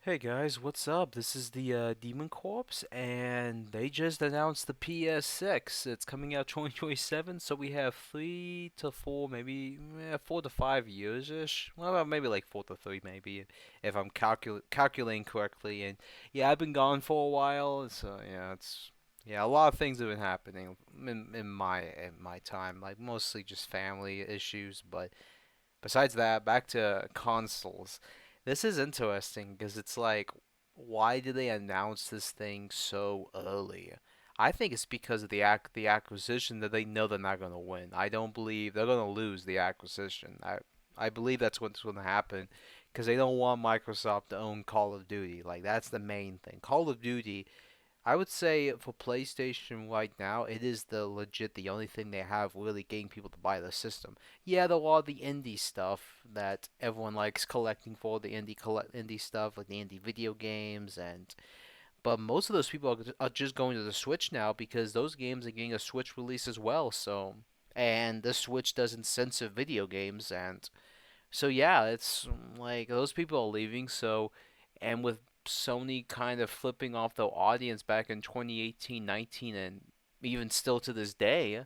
Hey guys, what's up? This is the Demon Corps, and they just announced the PS6. It's coming out 2027, so we have 3 to 4, maybe 4 to 5 years ish. Well, maybe like 4 to 3, maybe if I'm calculating correctly. And yeah, I've been gone for a while, so yeah, a lot of things have been happening in my time, like mostly just family issues, but. Besides that, back to consoles. This is interesting because it's like, why did they announce this thing so early? I think it's because of the acquisition that they know they're not going to win. I don't believe they're going to lose the acquisition. I believe that's what's going to happen because they don't want Microsoft to own Call of Duty. Like that's the main thing. Call of Duty, I would say for PlayStation right now, it is the only thing they have really getting people to buy the system. Yeah, there are the indie stuff that everyone likes collecting for the indie stuff like the indie video games but most of those people are just going to the Switch now because those games are getting a Switch release as well. So and the Switch doesn't censor video games and so yeah, it's like those people are leaving. So, and with Sony kind of flipping off their audience back in 2018, 19, and even still to this day,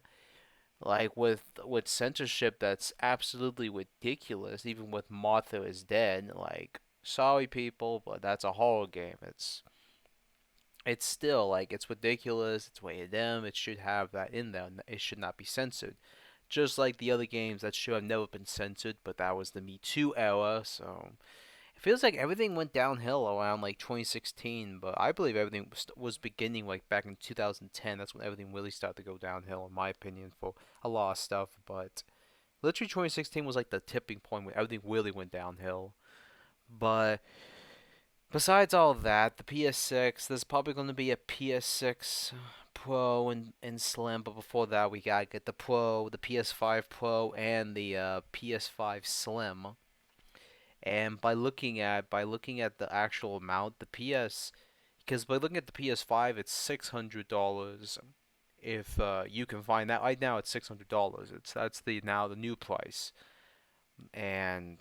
like with censorship that's absolutely ridiculous. Even with Martha is Dead, like sorry people, but that's a horror game. It's still like it's ridiculous. It's rated M. It should have that in there. It should not be censored just like the other games that should have never been censored, but that was the Me Too era, so it feels like everything went downhill around like 2016, but I believe everything was beginning like back in 2010. That's when everything really started to go downhill, in my opinion, for a lot of stuff. But literally 2016 was like the tipping point where everything really went downhill. But besides all that, the PS6, there's probably going to be a PS6 Pro and Slim, but before that, we gotta get the Pro, the PS5 Pro, and the PS5 Slim. And by looking at the actual amount, because by looking at the PS5, it's $600. If you can find that right now, it's $600. That's the new price, and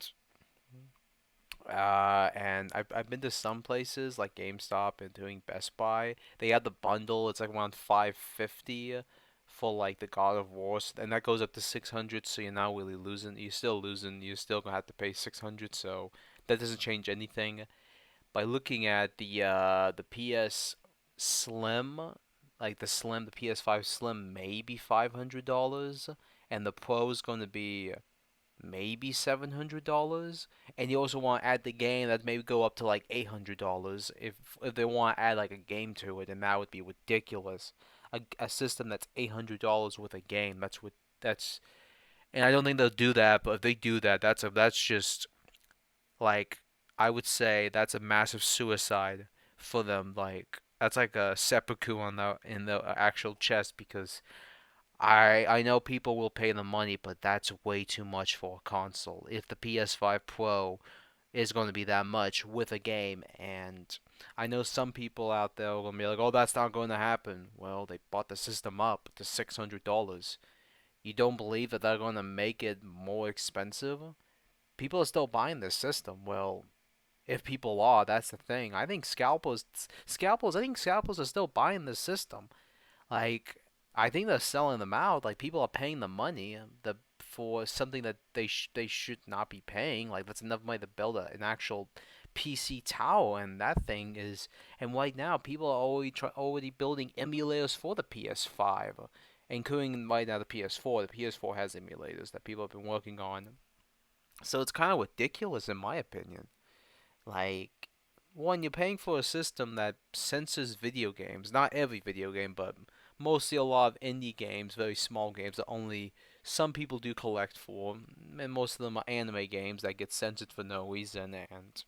I've been to some places like GameStop and doing Best Buy. They have the bundle. It's like around 550 for like the God of War, and that goes up to 600. So you're not really losing. You're still losing. You're still gonna have to pay 600. So that doesn't change anything. By looking at the PS Slim, like the PS5 Slim, maybe $500, and the Pro is going to be maybe $700, and you also want to add the game that maybe go up to like $800 if they want to add like a game to it, and that would be ridiculous. A system that's $800 with a game, that's and I don't think they'll do that, but if they do that, that's just like I would say that's a massive suicide for them. Like that's like a seppuku on the in the actual chest because I know people will pay the money, but that's way too much for a console. If the PS5 Pro is going to be that much with a game, and I know some people out there will be like, "Oh, that's not going to happen." Well, they bought the system up to $600. You don't believe that they're going to make it more expensive? People are still buying this system. Well, if people are, that's the thing. I think scalpels are still buying this system. Like, I think they're selling them out. Like, people are paying the money for something that they should not be paying. Like, that's enough money to build an actual PC tower, and that thing is. And right now, people are already building emulators for the PS5, including right now the PS4. The PS4 has emulators that people have been working on. So it's kind of ridiculous, in my opinion. Like, one, you're paying for a system that censors video games. Not every video game, but mostly a lot of indie games, very small games that only some people do collect for. And most of them are anime games that get censored for no reason. And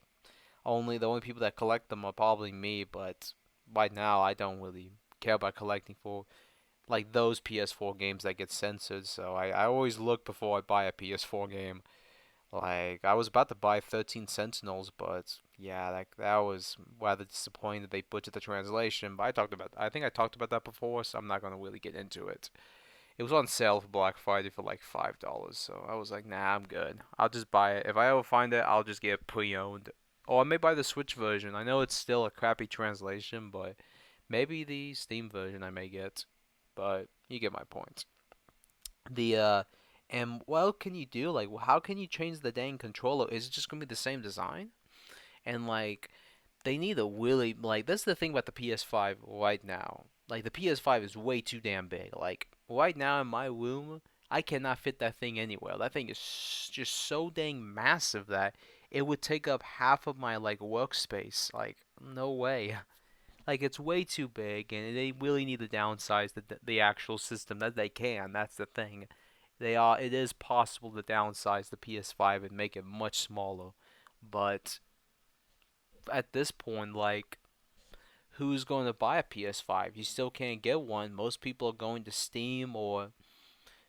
the only people that collect them are probably me, but right now I don't really care about collecting for like those PS4 games that get censored. So I always look before I buy a PS4 game. Like I was about to buy 13 Sentinels, but yeah, that was rather disappointing that they butchered the translation. But I think I talked about that before, so I'm not gonna really get into it. It was on sale for Black Friday for like $5, so I was like, nah, I'm good. I'll just buy it. If I ever find it, I'll just get it pre-owned. Or I may buy the Switch version. I know it's still a crappy translation, but maybe the Steam version I may get. But you get my point. The and what can you do? Like, how can you change the dang controller? Is it just gonna be the same design? And like, they need a really like. That's the thing about the PS5 right now. Like, the PS5 is way too damn big. Like, right now in my room, I cannot fit that thing anywhere. That thing is just so dang massive that it would take up half of my like workspace. Like, no way. Like, it's way too big, and they really need to downsize the actual system that they can. That's the thing. They are. It is possible to downsize the PS5 and make it much smaller, but at this point, like, who's going to buy a PS5? You still can't get one. Most people are going to Steam or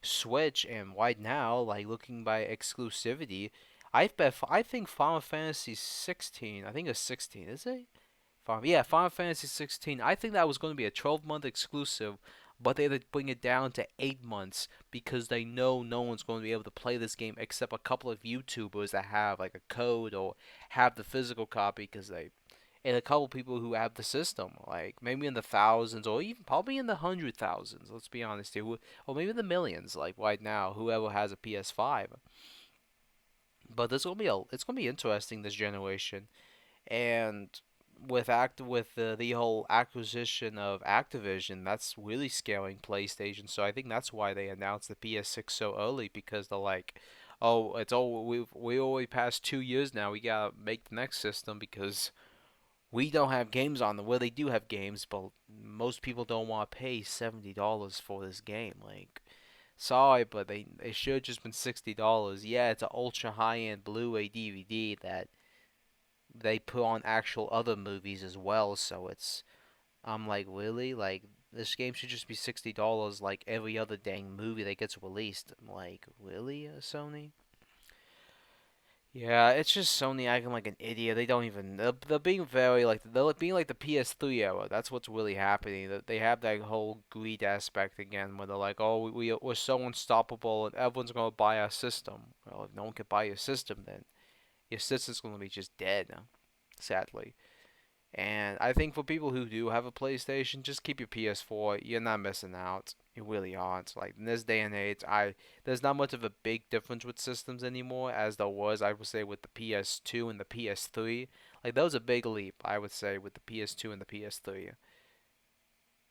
Switch, and right now, like, looking by exclusivity, I think Final Fantasy 16. I think it's 16. Is it? Yeah, Final Fantasy 16. I think that was going to be a 12-month exclusive, but they had to bring it down to 8 months because they know no one's going to be able to play this game except a couple of YouTubers that have like a code or have the physical copy because they and a couple people who have the system, like maybe in the thousands or even probably in the 100,000s. Let's be honest here, or maybe the millions. Like right now, whoever has a PS5. But it's gonna be interesting this generation, and with the whole acquisition of Activision, that's really scaling PlayStation. So I think that's why they announced the PS6 so early because they're like, oh, it's all we already passed 2 years now. We gotta make the next system because we don't have games on them. Well, they do have games, but most people don't want to pay $70 for this game. Like, sorry, but they should have just been $60. Yeah, it's an ultra high end Blu-ray DVD that they put on actual other movies as well. So I'm like, really? Like, this game should just be $60 like every other dang movie that gets released. I'm like, really, Sony? Yeah, it's just Sony acting like an idiot. They don't even. They're being very like they're being like the PS3 era. That's what's really happening. That they have that whole greed aspect again, where they're like, "Oh, we're so unstoppable, and everyone's gonna buy our system." Well, if no one can buy your system, then your system's gonna be just dead. Sadly. And I think for people who do have a PlayStation, just keep your PS4. You're not missing out. You really aren't. Like in this day and age, I there's not much of a big difference with systems anymore as there was, I would say, with the PS2 and the PS3. Like that was a big leap, I would say, with the PS2 and the PS3.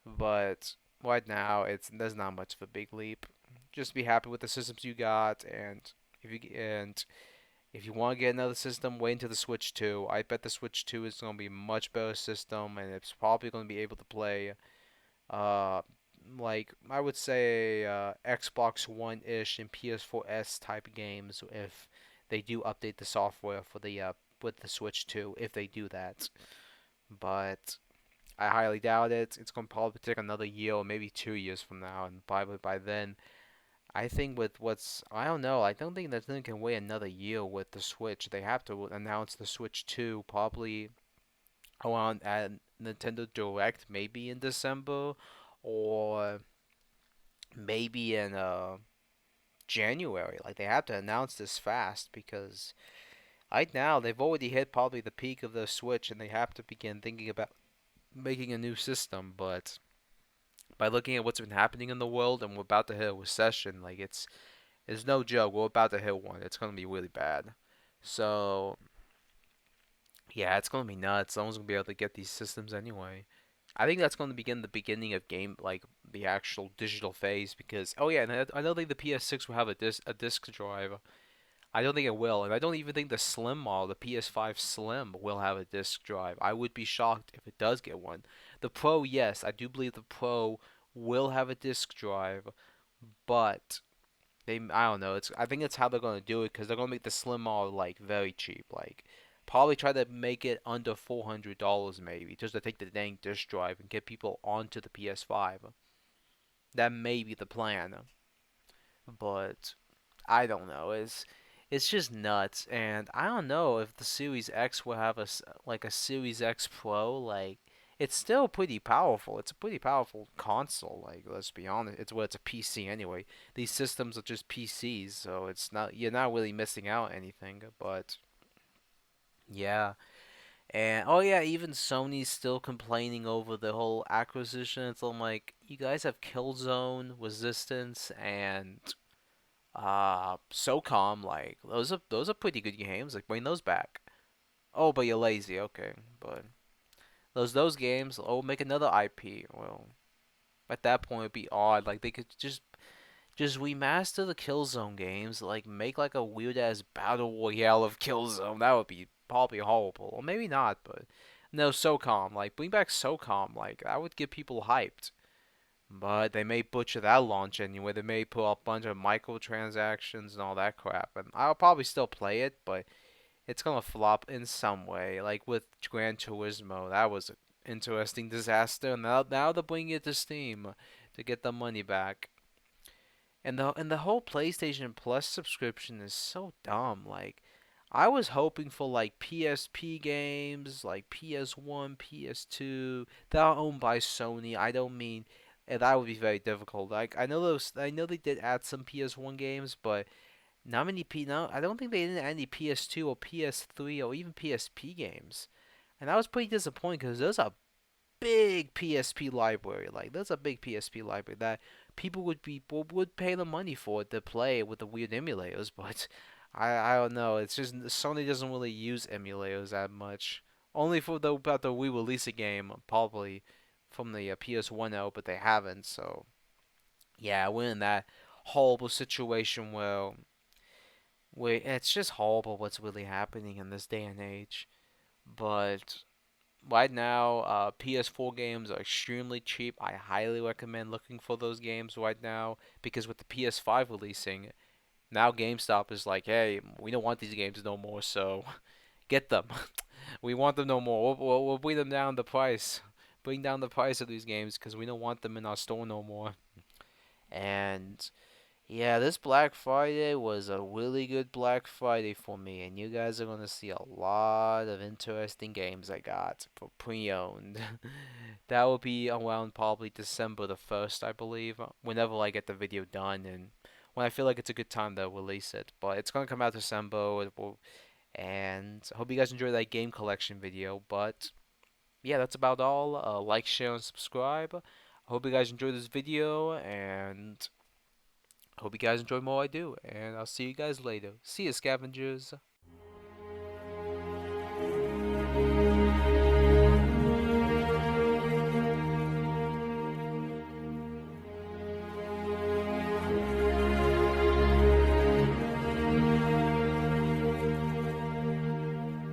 But right now, it's there's not much of a big leap. Just be happy with the systems you got, and if you want to get another system, wait until the Switch 2. I bet the Switch 2 is going to be a much better system, and it's probably going to be able to play, uh, like I would say, Xbox One-ish and PS4S type games if they do update the software for the with the Switch 2. If they do that, but I highly doubt it. It's going to probably take another year or maybe 2 years from now, and probably by then I think with what's I don't know. I don't think that thing can wait another year with the Switch. They have to announce the Switch 2 probably around at Nintendo Direct, maybe in December or maybe in January. Like they have to announce this fast because right now they've already hit probably the peak of the Switch and they have to begin thinking about making a new system. But by looking at what's been happening in the world and we're about to hit a recession, like it's no joke. We're about to hit one. It's gonna be really bad. So yeah, it's gonna be nuts. No one's gonna be able to get these systems anyway. I think that's gonna begin the beginning of game like the actual digital phase because oh yeah, and I don't think the PS6 will have a disc drive. I don't think it will, and I don't even think the Slim model, the PS5 Slim, will have a disc drive. I would be shocked if it does get one. The Pro, yes, I do believe the Pro will have a disc drive, but I don't know. I think that's how they're gonna do it because they're gonna make the Slim model like very cheap. Like probably try to make it under $400 maybe, just to take the dang disk drive and get people onto the PS5. That may be the plan, but I don't know. It's just nuts, and I don't know if the Series X will have like a Series X Pro. Like it's still pretty powerful. It's a pretty powerful console. Like let's be honest, it's a PC anyway. These systems are just PCs, so it's not you're not really missing out anything. But yeah, And oh yeah, even Sony's still complaining over the whole acquisition. It's like you guys have Killzone, Resistance, and SOCOM. Like those are pretty good games. Like bring those back. Oh, but you're lazy. Okay, but those games. Oh, make another IP. Well, at that point it'd be odd. Like they could just remaster the Killzone games, like make like a weird ass battle royale of Killzone. That would be probably horrible, or maybe not. But no, SOCOM, like bring back SOCOM, like that would get people hyped. But they may butcher that launch anyway. They may put a bunch of microtransactions and all that crap, and I'll probably still play it, but it's gonna flop in some way. Like with Gran Turismo, that was an interesting disaster. Now they're bringing it to Steam to get the money back. And the whole PlayStation Plus subscription is so dumb. Like I was hoping for like PSP games, like PS1, PS2 that are owned by Sony. I don't mean and that would be very difficult. Like I know they did add some PS1 games, but not many no, I don't think they did any PS2 or PS3 or even PSP games. And I was pretty disappointed because there's a big PSP library. Like there's a big PSP library that people would pay the money for it to play with the weird emulators, but I don't know. It's just Sony doesn't really use emulators that much. Only for the about the re-release a game probably from the PS1 out, but they haven't. So yeah, we're in that horrible situation where it's just horrible what's really happening in this day and age. But right now, PS4 games are extremely cheap. I highly recommend looking for those games right now because with the PS5 releasing, now GameStop is like, hey, we don't want these games no more, so get them. We want them no more. We'll bring them down the price. Bring down the price of these games because we don't want them in our store no more. And yeah, this Black Friday was a really good Black Friday for me, and you guys are gonna see a lot of interesting games I got for pre-owned. That will be around probably December the 1st, I believe, whenever I get the video done and when I feel like it's a good time to release it. But it's gonna come out December, and I hope you guys enjoy that game collection video. But yeah, that's about all. Like, share, and subscribe. I hope you guys enjoyed this video, and hope you guys enjoy more I do, and I'll see you guys later. See you, scavengers.